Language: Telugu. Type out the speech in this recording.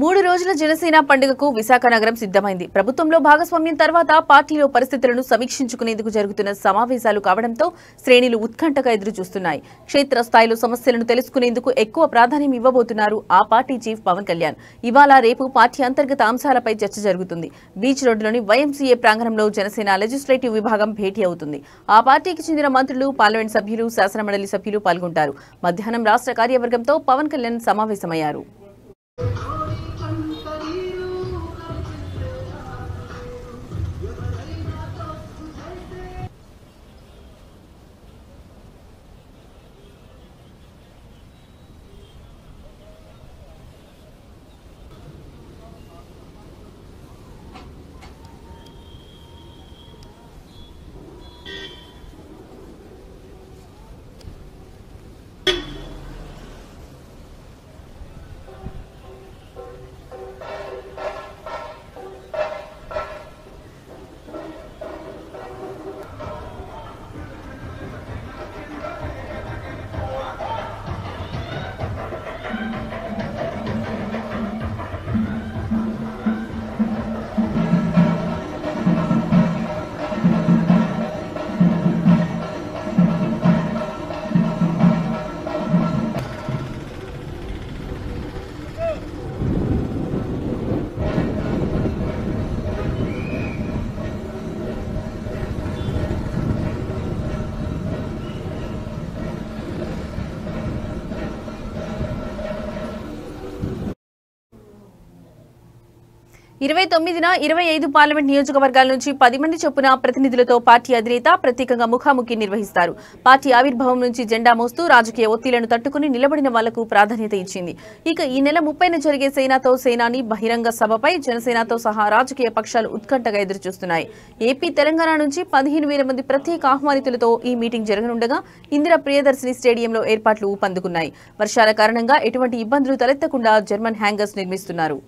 3 రోజుల జనసేన పండుగకు విశాఖ నగరం సిద్ధమైంది. ప్రభుత్వంలో భాగస్వామ్యం తర్వాత పార్టీలో పరిస్థితులను సమీక్షించుకునేందుకు జరుగుతున్న సమావేశాలు కావడంతో శ్రేణులు ఉత్కంఠగా ఎదురుచూస్తున్నాయి. క్షేత్రస్థాయిలో సమస్యలను తెలుసుకునేందుకు ఎక్కువ ప్రాధాన్యం ఇవ్వబోతున్నారు ఆ పార్టీ చీఫ్ పవన్ కళ్యాణ్. ఇవాళ రేపు పార్టీ అంతర్గత అంశాలపై చర్చ జరుగుతుంది. బీచ్ రోడ్డులోని వైఎంసీఏ ప్రాంగణంలో జనసేన లెజిస్లేటివ్ విభాగం భేటీ అవుతుంది. ఆ పార్టీకి చెందిన మంత్రులు, పార్లమెంట్ సభ్యులు, శాసనమండలి సభ్యులు పాల్గొంటారు. మధ్యాహ్నం రాష్ట్ర కార్యవర్గంతో పవన్ కళ్యాణ్ సమావేశమయ్యారు. ఇరవై 25 పార్లమెంట్ నియోజకవర్గాల నుంచి 10 మంది చొప్పున ప్రతినిధులతో పార్టీ అధినేత ప్రత్యేకంగా ముఖాముఖి నిర్వహిస్తారు. పార్టీ ఆవిర్భావం నుంచి జెండా మోస్తూ రాజకీయ ఒత్తిళ్లను తట్టుకుని నిలబడిన వాళ్లకు ప్రాధాన్యత ఇచ్చింది. ఇక ఈ నెల 30న జరిగే సేనాతో సేనాని బహిరంగ సభపై జనసేనతో సహా రాజకీయ పక్షాలు ఉత్కంఠగా ఎదురుచూస్తున్నాయి. ఏపీ, తెలంగాణ నుంచి 15,000 మంది ప్రత్యేక ఆహ్వానితులతో ఈ మీటింగ్ జరగనుండగా ఇందిరా ప్రియదర్శిని స్టేడియంలో ఏర్పాట్లు ఊపందుకున్నాయి. వర్షాల కారణంగా ఎటువంటి ఇబ్బందులు తలెత్తకుండా జర్మన్ హ్యాంగర్స్ నిర్మిస్తున్నారు.